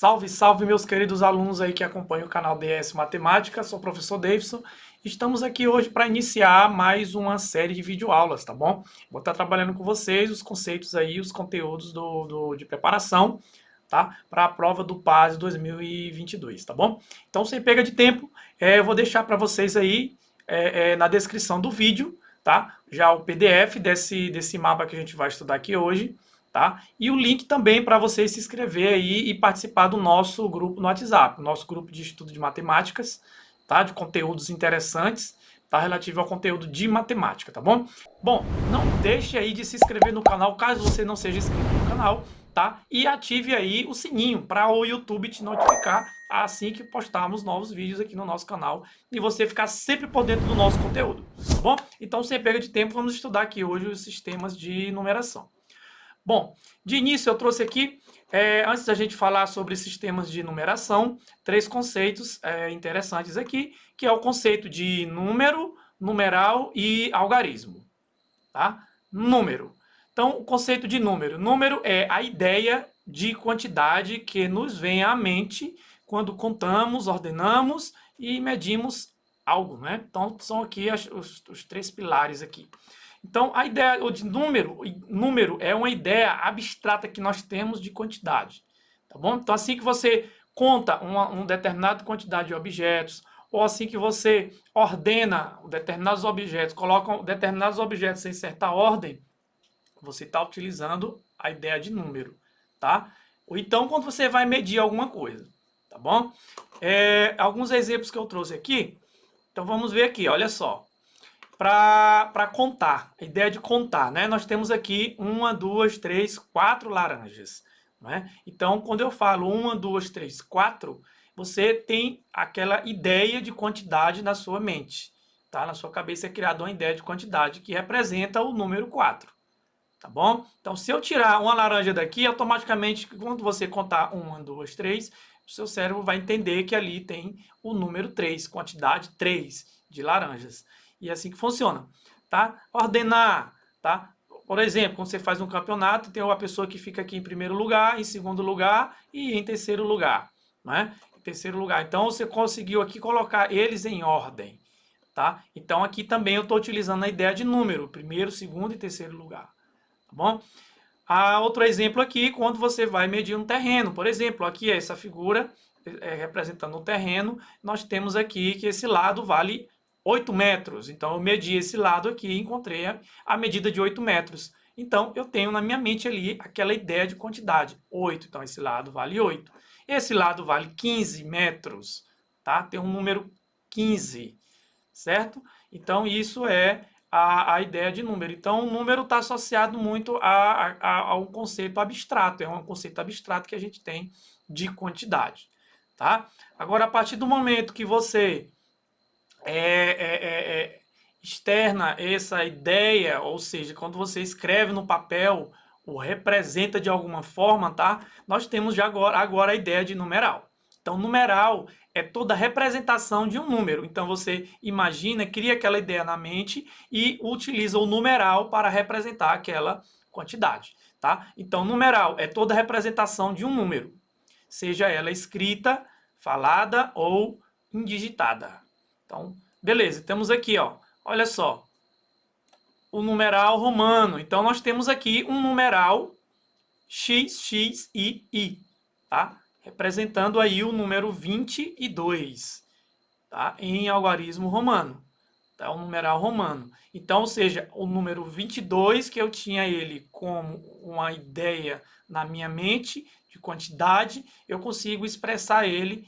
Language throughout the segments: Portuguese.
Salve, salve, meus queridos alunos aí que acompanham o canal DS Matemática. Sou o professor Davidson. Estamos aqui hoje para iniciar mais uma série de videoaulas, tá bom? Vou estar trabalhando com vocês os conceitos aí, os conteúdos de preparação, tá? Para a prova do PAS 2022, tá bom? Então, sem perda de tempo, eu vou deixar para vocês aí na descrição do vídeo, tá? Já o PDF desse mapa que a gente vai estudar aqui hoje. Tá? E o link também para você se inscrever aí e participar do nosso grupo no WhatsApp, o nosso grupo de estudo de matemáticas, tá? De conteúdos interessantes, tá? Relativo ao conteúdo de matemática, tá bom? Bom, não deixe aí de se inscrever no canal, caso você não seja inscrito no canal, tá? E ative aí o sininho para o YouTube te notificar assim que postarmos novos vídeos aqui no nosso canal e você ficar sempre por dentro do nosso conteúdo, tá bom? Então, sem perda de tempo, vamos estudar aqui hoje os sistemas de numeração. Bom, de início eu trouxe aqui, antes da gente falar sobre sistemas de numeração, três conceitos interessantes aqui, que é o conceito de número, numeral e algarismo. Tá? Número. Então, o conceito de número. Número é a ideia de quantidade que nos vem à mente quando contamos, ordenamos e medimos algo, né? Então, são aqui os três pilares aqui. Então, a ideia de número é uma ideia abstrata que nós temos de quantidade, tá bom? Então, assim que você conta uma determinada quantidade de objetos, ou assim que você ordena determinados objetos, coloca determinados objetos em certa ordem, você está utilizando a ideia de número, tá? Ou então, quando você vai medir alguma coisa, tá bom? Alguns exemplos que eu trouxe aqui, então vamos ver aqui, olha só. Para contar, a ideia de contar, né? Nós temos aqui 1, 2, 3, 4 laranjas, né? Então, quando eu falo 1, 2, 3, 4, você tem aquela ideia de quantidade na sua mente, tá? Na sua cabeça é criada uma ideia de quantidade que representa o número 4, tá bom? Então, se eu tirar uma laranja daqui, automaticamente, quando você contar 1, 2, 3, o seu cérebro vai entender que ali tem o número 3, quantidade 3 de laranjas. E é assim que funciona, tá? Ordenar, tá? Por exemplo, quando você faz um campeonato, tem uma pessoa que fica aqui em primeiro lugar, em segundo lugar e em terceiro lugar, né? Em terceiro lugar. Então, você conseguiu aqui colocar eles em ordem, tá? Então, aqui também eu estou utilizando a ideia de número, primeiro, segundo e terceiro lugar, tá bom? Outro exemplo aqui, quando você vai medir um terreno, por exemplo, aqui é essa figura representando um terreno, nós temos aqui que esse lado vale 8 metros. Então, eu medi esse lado aqui e encontrei a medida de 8 metros. Então, eu tenho na minha mente ali aquela ideia de quantidade, 8. Então, esse lado vale 8. Esse lado vale 15 metros, tá? Tem um número 15, certo? Então, isso é a ideia de número. Então, o número está associado muito a um conceito abstrato. É um conceito abstrato que a gente tem de quantidade, tá? Agora, a partir do momento que você externa essa ideia, ou seja, quando você escreve no papel ou representa de alguma forma, tá? Nós temos já agora a ideia de numeral. Então, numeral é toda representação de um número. Então, você imagina, cria aquela ideia na mente e utiliza o numeral para representar aquela quantidade, tá? Então, numeral é toda representação de um número, seja ela escrita, falada ou indigitada. Então, beleza, temos aqui, ó, olha só, o numeral romano. Então, nós temos aqui um numeral x, x e i, tá? Representando aí o número 22, tá? Em algarismo romano, tá? O numeral romano. Então, ou seja, o número 22, que eu tinha ele como uma ideia na minha mente de quantidade, eu consigo expressar ele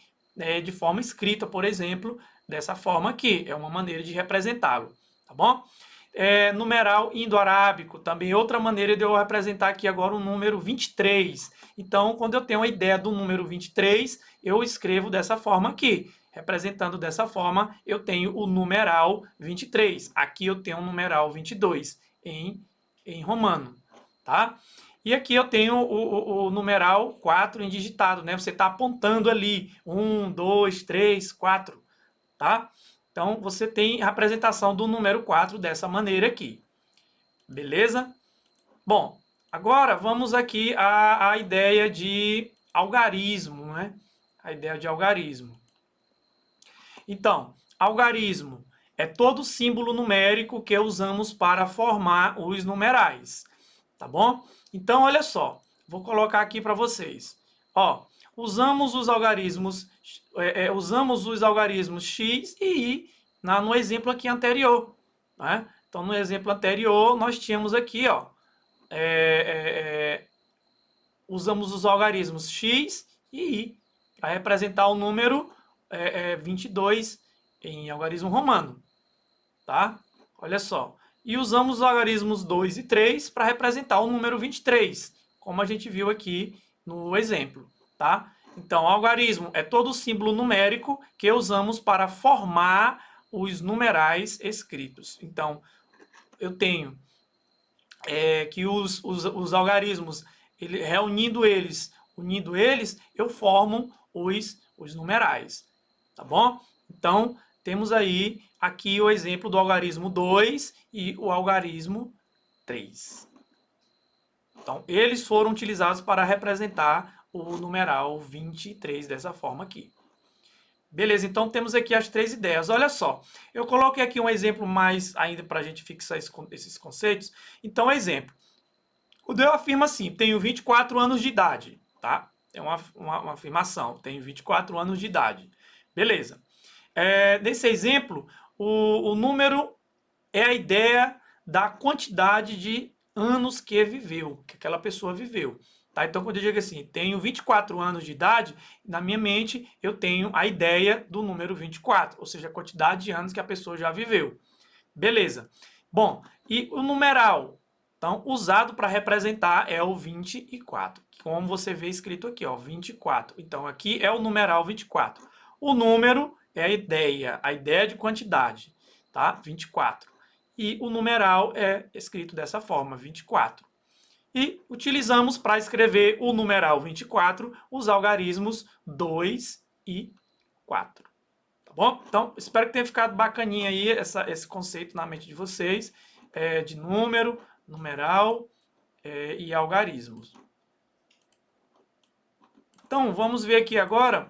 de forma escrita, por exemplo, dessa forma aqui. É uma maneira de representá-lo, tá bom? Numeral indo-arábico, também outra maneira de eu representar aqui agora o número 23. Então, quando eu tenho a ideia do número 23, eu escrevo dessa forma aqui. Representando dessa forma, eu tenho o numeral 23. Aqui eu tenho o numeral 22 em romano, tá? E aqui eu tenho o numeral 4 indigitado, né? Você está apontando ali 1, 2, 3, 4, tá? Então, você tem a representação do número 4 dessa maneira aqui. Beleza? Bom, agora vamos aqui à ideia de algarismo, né? A ideia de algarismo. Então, algarismo é todo símbolo numérico que usamos para formar os numerais, tá bom? Então, olha só, vou colocar aqui para vocês. Ó, usamos os algarismos x e y no exemplo aqui anterior, né? Então, no exemplo anterior, nós tínhamos aqui, ó, usamos os algarismos x e y para representar o número 22 em algarismo romano, tá? Olha só. E usamos os algarismos 2 e 3 para representar o número 23, como a gente viu aqui no exemplo, tá? Então, algarismo é todo símbolo numérico que usamos para formar os numerais escritos. Então, eu tenho que os algarismos, unindo eles, eu formo os numerais, tá bom? Então, temos aí aqui o exemplo do algarismo 2 e o algarismo 3. Então, eles foram utilizados para representar o numeral 23 dessa forma aqui. Beleza, então temos aqui as 3 ideias. Olha só, eu coloquei aqui um exemplo mais ainda para a gente fixar esses conceitos. Então, exemplo. O Deu afirma assim, tenho 24 anos de idade, tá? É uma afirmação, tenho 24 anos de idade. Beleza. Nesse exemplo, o número é a ideia da quantidade de anos que viveu, que aquela pessoa viveu. Tá? Então, quando eu digo assim, tenho 24 anos de idade, na minha mente eu tenho a ideia do número 24, ou seja, a quantidade de anos que a pessoa já viveu. Beleza. Bom, e o numeral, então, usado para representar é o 24, como você vê escrito aqui, ó, 24. Então, aqui é o numeral 24. O número é a ideia de quantidade, tá? 24. E o numeral é escrito dessa forma, 24. E utilizamos para escrever o numeral 24 os algarismos 2 e 4. Tá bom? Então, espero que tenha ficado bacaninha aí esse conceito na mente de vocês, de número, numeral e algarismos. Então, vamos ver aqui agora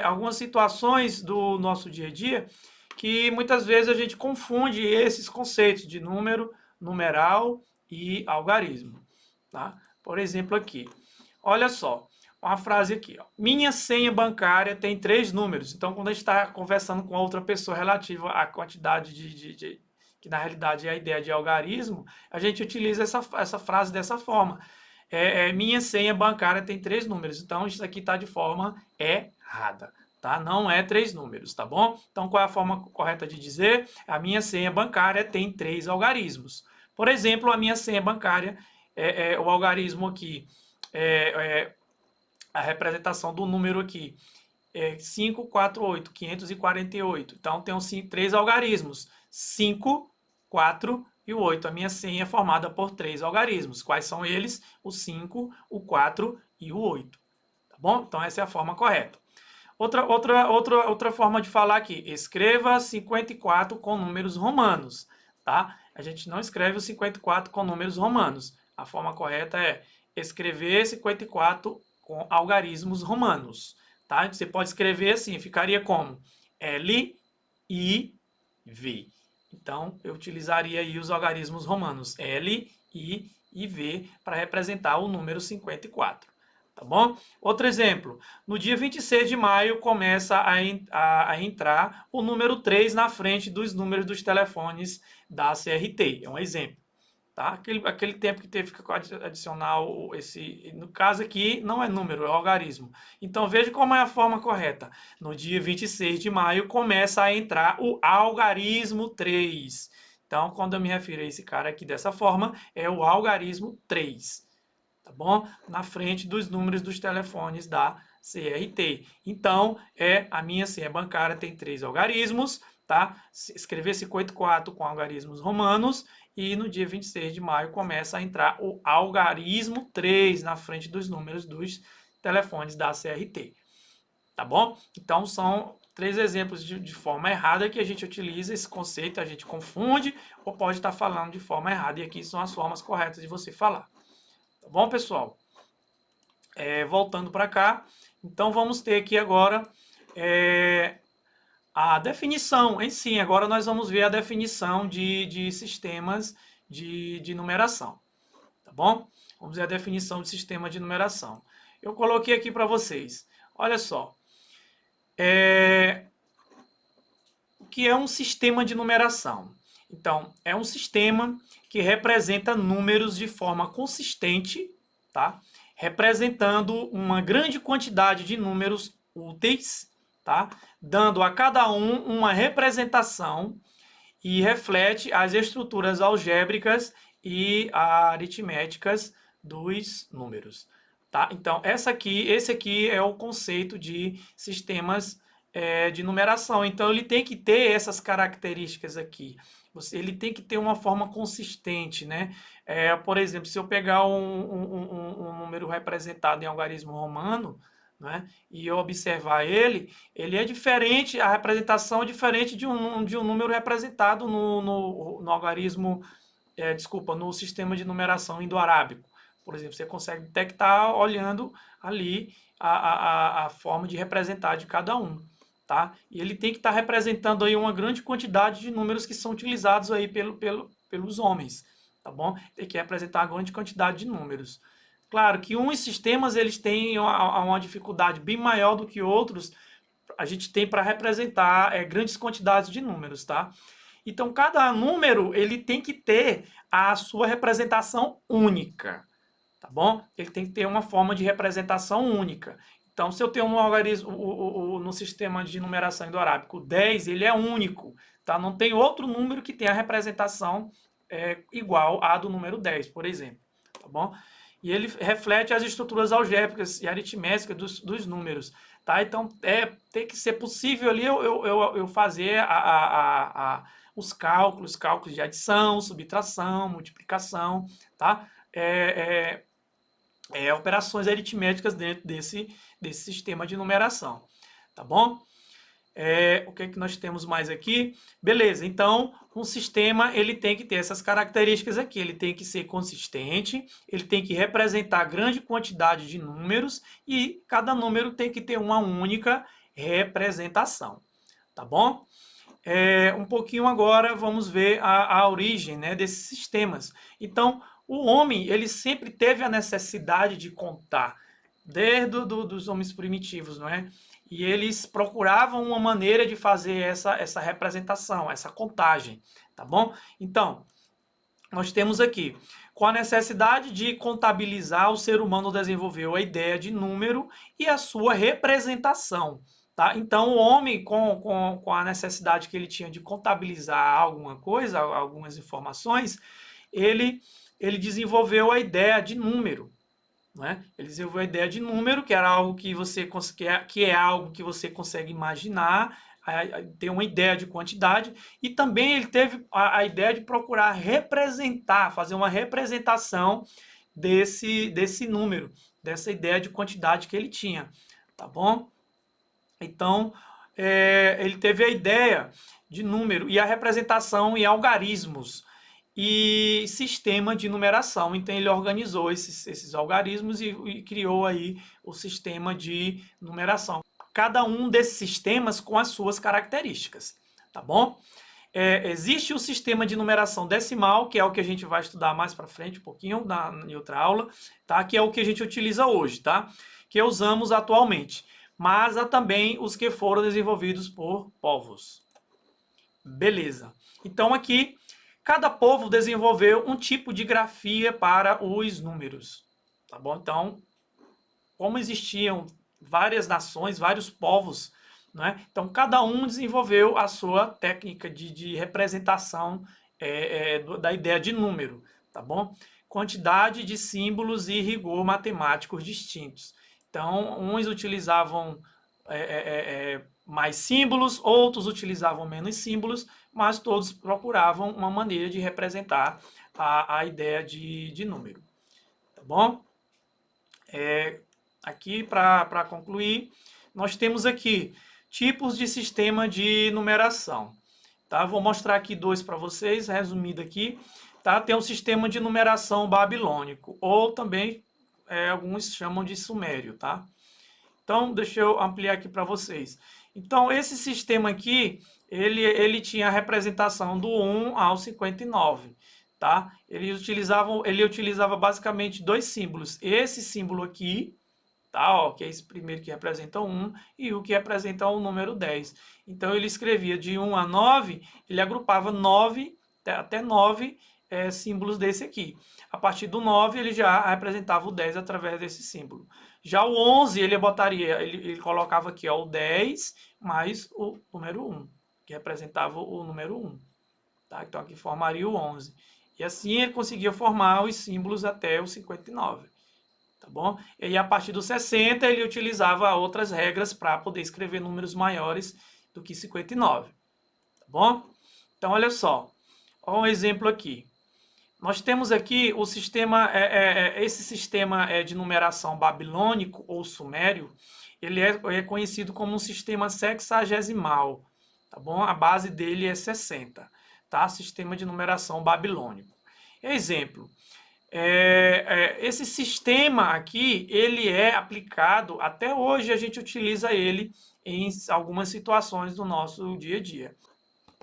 algumas situações do nosso dia a dia que muitas vezes a gente confunde esses conceitos de número, numeral e algarismo. Tá? Por exemplo aqui, olha só, uma frase aqui, ó. Minha senha bancária tem 3 números. Então, quando a gente está conversando com outra pessoa relativa à quantidade que na realidade é a ideia de algarismo, a gente utiliza essa frase dessa forma. Minha senha bancária tem 3 números. Então, isso aqui está de forma errada. Tá? Não é 3 números, tá bom? Então, qual é a forma correta de dizer? A minha senha bancária tem 3 algarismos. Por exemplo, a minha senha bancária, o algarismo aqui, a representação do número aqui, 548, 548. Então, tem 3 algarismos, 5, 4 e o 8. A minha senha é formada por 3 algarismos. Quais são eles? O 5, o 4 e o 8. Tá bom? Então, essa é a forma correta. Outra forma de falar aqui, escreva 54 com números romanos, tá? A gente não escreve o 54 com números romanos. A forma correta é escrever 54 com algarismos romanos, tá? Você pode escrever assim, ficaria como L, I, V. Então, eu utilizaria aí os algarismos romanos L, I e V para representar o número 54. Tá bom? Outro exemplo, no dia 26 de maio começa a entrar o número 3 na frente dos números dos telefones da CRT. É um exemplo. Tá? Aquele tempo que teve que adicionar no caso aqui não é número, é algarismo. Então veja como é a forma correta. No dia 26 de maio começa a entrar o algarismo 3. Então, quando eu me refiro a esse cara aqui dessa forma, é o algarismo 3. Tá bom? Na frente dos números dos telefones da CRT. Então, a minha senha bancária tem 3 algarismos, tá? Escrever 54 com algarismos romanos e no dia 26 de maio começa a entrar o algarismo 3 na frente dos números dos telefones da CRT. Tá bom? Então, são 3 exemplos de forma errada que a gente utiliza esse conceito, a gente confunde ou pode estar falando de forma errada e aqui são as formas corretas de você falar. Tá bom, pessoal? voltando para cá, então vamos ter aqui agora a definição em si. Agora nós vamos ver a definição de sistemas de numeração, tá bom? Vamos ver a definição de sistema de numeração. Eu coloquei aqui para vocês. Olha só. O que é um sistema de numeração? Então, é um sistema que representa números de forma consistente, tá? Representando uma grande quantidade de números úteis, tá? Dando a cada um uma representação e reflete as estruturas algébricas e aritméticas dos números, tá? Então, esse aqui é o conceito de sistemas de numeração. Então, ele tem que ter essas características aqui. Ele tem que ter uma forma consistente, né? Por exemplo, se eu pegar um número representado em algarismo romano, né, e eu observar ele é diferente, a representação é diferente de um número representado no algarismo, no sistema de numeração indo-arábico. Por exemplo, você consegue detectar olhando ali a forma de representar de cada um. Tá? E ele tem que estar representando aí uma grande quantidade de números que são utilizados aí pelos homens, tá bom? Tem que representar uma grande quantidade de números. Claro que uns sistemas eles têm uma dificuldade bem maior do que outros. A gente tem para representar grandes quantidades de números, tá? Então cada número ele tem que ter a sua representação única, tá bom? Ele tem que ter uma forma de representação única. Então, se eu tenho um algarismo no sistema de numeração indo-arábico 10, ele é único, tá? Não tem outro número que tenha a representação igual à do número 10, por exemplo, tá bom? E ele reflete as estruturas algébricas e aritméticas dos números, tá? Então, tem que ser possível ali eu fazer os cálculos de adição, subtração, multiplicação, tá? Operações aritméticas dentro desse sistema de numeração, tá bom? O que é que nós temos mais aqui? Beleza, então um sistema ele tem que ter essas características aqui, ele tem que ser consistente, ele tem que representar grande quantidade de números e cada número tem que ter uma única representação, tá bom? Um pouquinho agora vamos ver a origem, né, desses sistemas. Então, o homem ele sempre teve a necessidade de contar, desde dos homens primitivos, não é? E eles procuravam uma maneira de fazer essa representação, essa contagem, tá bom? Então, nós temos aqui, com a necessidade de contabilizar, o ser humano desenvolveu a ideia de número e a sua representação. Tá? Então, o homem, com a necessidade que ele tinha de contabilizar alguma coisa, algumas informações, ele desenvolveu a ideia de número. Né? Ele desenvolveu a ideia de número, que era algo que é algo que você consegue imaginar, ter uma ideia de quantidade, e também ele teve a ideia de procurar representar, fazer uma representação desse número, dessa ideia de quantidade que ele tinha, tá bom? Então, ele teve a ideia de número e a representação em algarismos e sistema de numeração. Então, ele organizou esses algarismos e criou aí o sistema de numeração. Cada um desses sistemas com as suas características, tá bom? Existe o sistema de numeração decimal, que é o que a gente vai estudar mais para frente um pouquinho em outra aula, tá? Que é o que a gente utiliza hoje, tá? Que usamos atualmente. Mas há também os que foram desenvolvidos por povos. Beleza. Então aqui, cada povo desenvolveu um tipo de grafia para os números. Tá bom? Então, como existiam várias nações, vários povos, né? Então cada um desenvolveu a sua técnica de representação da ideia de número. Tá bom? Quantidade de símbolos e rigor matemáticos distintos. Então, uns utilizavam mais símbolos, outros utilizavam menos símbolos, mas todos procuravam uma maneira de representar a ideia de número. Tá bom? Aqui, para concluir, nós temos aqui tipos de sistema de numeração. Tá? Vou mostrar aqui dois para vocês, resumido aqui. Tá? Tem o sistema de numeração babilônico, ou também alguns chamam de sumério, tá? Então, deixa eu ampliar aqui para vocês. Então, esse sistema aqui, ele tinha a representação do 1 ao 59, tá? Ele utilizava basicamente dois símbolos. Esse símbolo aqui, tá? Ó, que é esse primeiro que representa o 1 e o que representa o número 10. Então, ele escrevia de 1 a 9, ele agrupava 9, até 9 símbolos desse aqui. A partir do 9, ele já representava o 10 através desse símbolo. Já o 11, ele colocava aqui ó, o 10 mais o número 1, que representava o número 1. Tá? Então, aqui formaria o 11. E assim ele conseguia formar os símbolos até o 59. Tá bom? E aí, a partir do 60, ele utilizava outras regras para poder escrever números maiores do que 59. Tá bom? Então, olha só. Olha um exemplo aqui. Nós temos aqui o sistema, esse sistema de numeração babilônico ou sumério, ele é conhecido como um sistema sexagesimal, tá bom? A base dele é 60, tá? Sistema de numeração babilônico. Exemplo, esse sistema aqui, ele é aplicado, até hoje a gente utiliza ele em algumas situações do nosso dia a dia.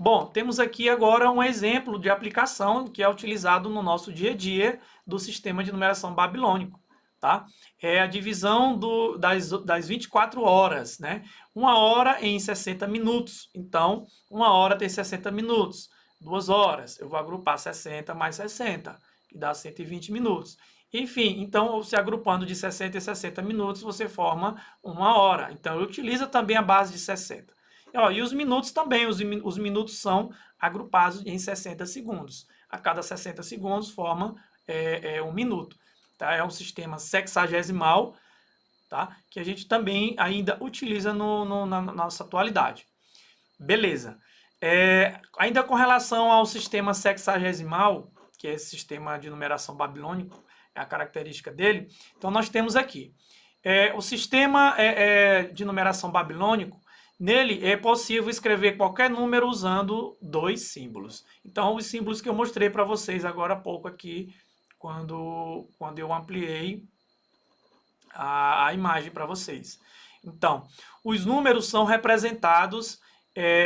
Bom, temos aqui agora um exemplo de aplicação que é utilizado no nosso dia a dia do sistema de numeração babilônico, tá? É a divisão das 24 horas, né? Uma hora em 60 minutos. Então, uma hora tem 60 minutos. 2 horas, eu vou agrupar 60 mais 60, que dá 120 minutos. Enfim, então, se agrupando de 60 em 60 minutos, você forma uma hora. Então, utiliza também a base de 60. E os minutos também, os minutos são agrupados em 60 segundos. A cada 60 segundos forma um minuto. Tá? É um sistema sexagesimal, tá? Que a gente também ainda utiliza na nossa atualidade. Beleza. Ainda com relação ao sistema sexagesimal, que é esse sistema de numeração babilônico, é a característica dele, então nós temos aqui. O sistema de numeração babilônico, nele é possível escrever qualquer número usando dois símbolos. Então, os símbolos que eu mostrei para vocês agora há pouco aqui, quando eu ampliei a imagem para vocês. Então, os números são representados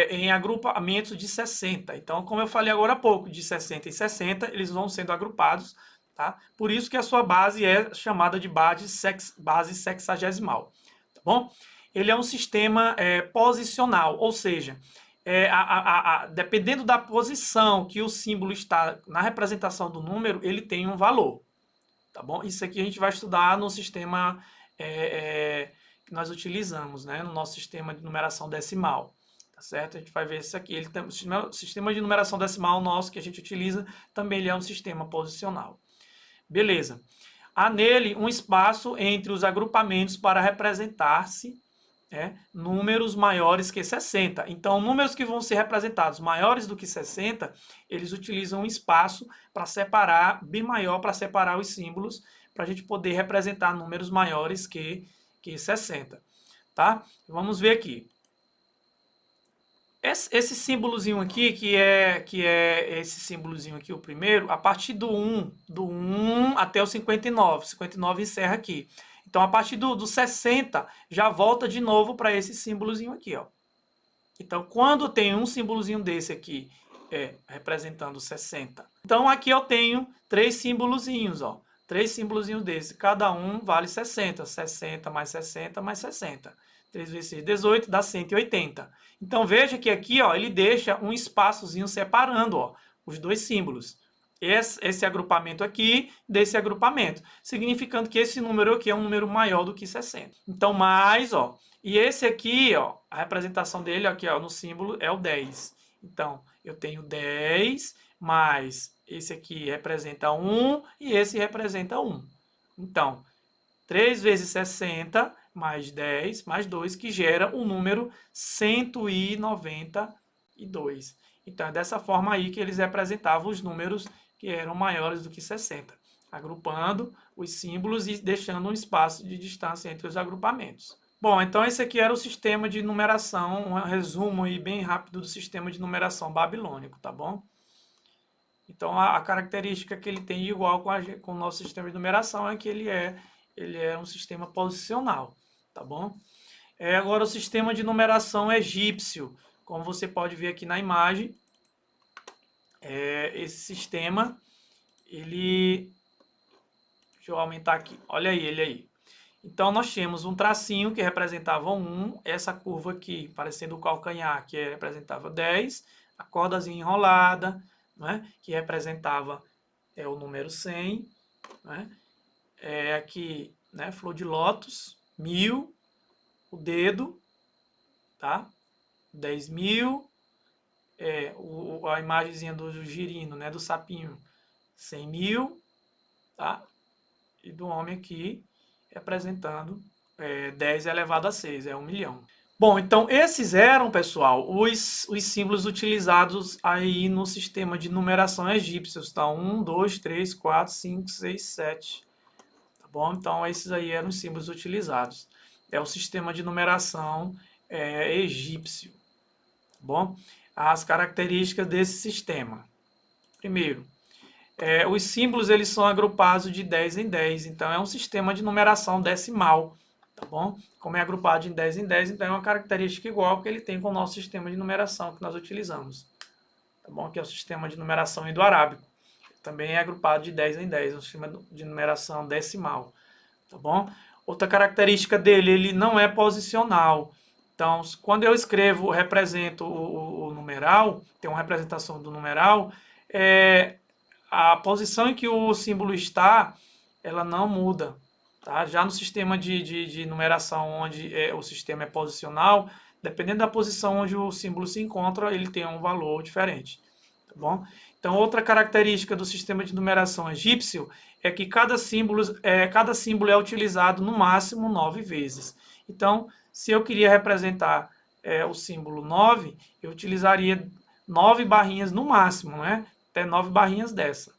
em agrupamentos de 60. Então, como eu falei agora há pouco, de 60 em 60, eles vão sendo agrupados. Tá? Por isso que a sua base é chamada de base sexagesimal. Tá bom? Ele é um sistema posicional, ou seja, dependendo da posição que o símbolo está na representação do número, ele tem um valor. Tá bom? Isso aqui a gente vai estudar no sistema que nós utilizamos, né? No nosso sistema de numeração decimal. Tá certo? A gente vai ver isso aqui. Ele tem, o sistema de numeração decimal nosso que a gente utiliza também ele é um sistema posicional. Beleza. Há nele um espaço entre os agrupamentos para representar-se números maiores que 60. Então, números que vão ser representados maiores do que 60, eles utilizam um espaço para separar, bem maior, para separar os símbolos, para a gente poder representar números maiores que 60. Tá? Vamos ver aqui. Esse símbolozinho aqui, que é esse símbolozinho aqui, o primeiro, a partir do 1 até o 59. 59 encerra aqui. Então, a partir do 60, já volta de novo para esse símbolozinho aqui, ó. Então, quando tem um símbolozinho desse aqui, representando 60. Então, aqui eu tenho 3 símbolozinhos, ó. 3 símbolozinhos desses. Cada um vale 60. 60 mais 60 mais 60. 3 vezes 6, 18, dá 180. Então, veja que aqui, ó, ele deixa um espaçozinho separando, ó, os dois símbolos. Esse agrupamento aqui, desse agrupamento. Significando que esse número aqui é um número maior do que 60. Então, mais, ó. E esse aqui, ó, a representação dele aqui, ó, no símbolo é o 10. Então, eu tenho 10 mais esse aqui representa 1 e esse representa 1. Então, 3 vezes 60 mais 10 mais 2, que gera o número 192. Então, é dessa forma aí que eles representavam os números que eram maiores do que 60, agrupando os símbolos e deixando um espaço de distância entre os agrupamentos. Bom, então esse aqui era o sistema de numeração, um resumo aí bem rápido do sistema de numeração babilônico, tá bom? Então, a característica que ele tem igual com o nosso sistema de numeração é que ele é ele é um sistema posicional, tá bom? Agora o sistema de numeração egípcio, como você pode ver aqui na imagem, esse sistema, ele... Deixa eu aumentar aqui, olha aí, ele aí. Então, nós tínhamos um tracinho que representava 1, essa curva aqui, parecendo o calcanhar, que representava 10, a cordazinha enrolada, né, que representava o número 100, né, aqui, né, flor de lótus, 1000, o dedo, tá, 10.000, a imagenzinha do girino, né, do sapinho, 100.000, tá, e do homem aqui, representando 10 elevado a 6, 1 milhão. Bom, então esses eram, pessoal, os símbolos utilizados aí no sistema de numeração egípcios, tá? 1, 2, 3, 4, 5, 6, 7. Tá bom? Então esses aí eram os símbolos utilizados. É o sistema de numeração egípcio. Tá bom? As características desse sistema. Primeiro, os símbolos eles são agrupados de 10 em 10, então é um sistema de numeração decimal, tá bom? Como é agrupado de 10 em 10, então é uma característica igual que ele tem com o nosso sistema de numeração que nós utilizamos, tá bom? Que é o sistema de numeração indo-arábico. Também é agrupado de 10 em 10, é um sistema de numeração decimal, tá bom? Outra característica dele, ele não é posicional. Então, quando eu escrevo, represento o numeral, tem uma representação do numeral, a posição em que o símbolo está, ela não muda. Tá? Já no sistema de numeração, onde o sistema é posicional, dependendo da posição onde o símbolo se encontra, ele tem um valor diferente. Tá bom? Então, outra característica do sistema de numeração egípcio é que cada símbolo é utilizado no máximo 9 vezes. Então, se eu queria representar o símbolo 9, eu utilizaria 9 barrinhas no máximo, né? Até 9 barrinhas dessa.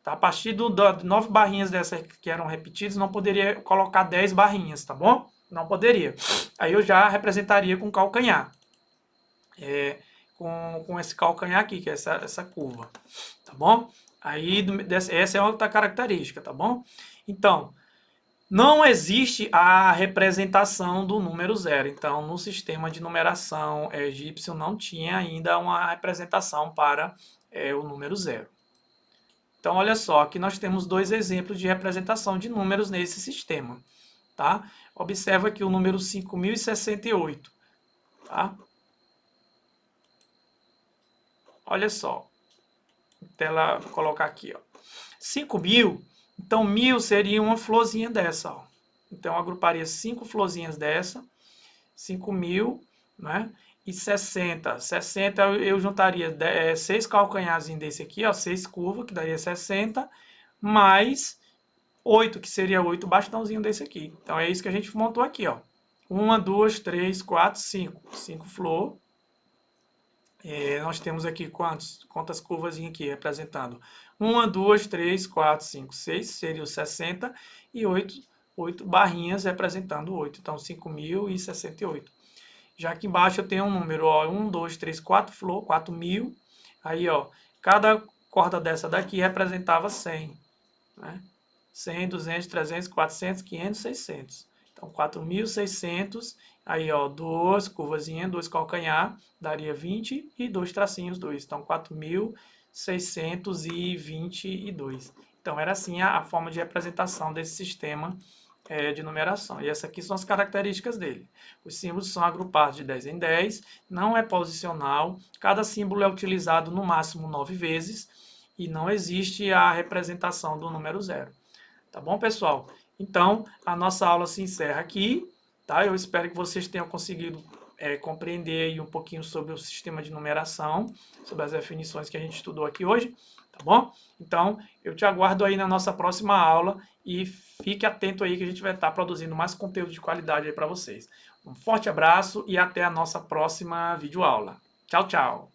Tá? A partir de 9 barrinhas dessas que eram repetidas, não poderia colocar 10 barrinhas, tá bom? Não poderia. Aí eu já representaria com calcanhar. Com esse calcanhar aqui, que é essa curva. Tá bom? Aí essa é outra característica, tá bom? Então, não existe a representação do número 0. Então, no sistema de numeração egípcio não tinha ainda uma representação para o número 0. Então, olha só, aqui nós temos dois exemplos de representação de números nesse sistema. Tá? Observa aqui o número 5068. Tá? Olha só. Tela, vou colocar aqui. Ó. 5.000, então 1.000 seria uma florzinha dessa. Ó. Então, eu agruparia 5 florzinhas dessa. 5.000, né? E 60. 60 eu juntaria 6 calcanharzinhos desse aqui, ó, 6 curvas, que daria 60, mais 8, que seria 8 bastãozinhos desse aqui. Então é isso que a gente montou aqui, ó. 1, 2, 3, 4, 5. 5 flor. Nós temos aqui quantas curvas aqui representando? 1, 2, 3, 4, 5, 6, seria o 60, e 8 barrinhas representando 8. Então, 5.068. Já aqui embaixo eu tenho um número, ó, 1, 2, 3, 4 flor, 4.000. Aí, ó, cada corda dessa daqui representava 100. Né? 100, 200, 300, 400, 500, 600. Então, 4.600. Aí, ó, 2 curvazinhas, 2 calcanhar, daria 20 e 2 tracinhos, 2. Então, 4.622. Então, era assim a forma de representação desse sistema de numeração. E essas aqui são as características dele. Os símbolos são agrupados de 10 em 10, não é posicional, cada símbolo é utilizado no máximo 9 vezes e não existe a representação do número 0. Tá bom, pessoal? Então, a nossa aula se encerra aqui. Tá? Eu espero que vocês tenham conseguido compreender aí um pouquinho sobre o sistema de numeração, sobre as definições que a gente estudou aqui hoje. Tá bom? Então, eu te aguardo aí na nossa próxima aula e fique atento aí que a gente vai estar produzindo mais conteúdo de qualidade aí para vocês. Um forte abraço e até a nossa próxima videoaula. Tchau, tchau!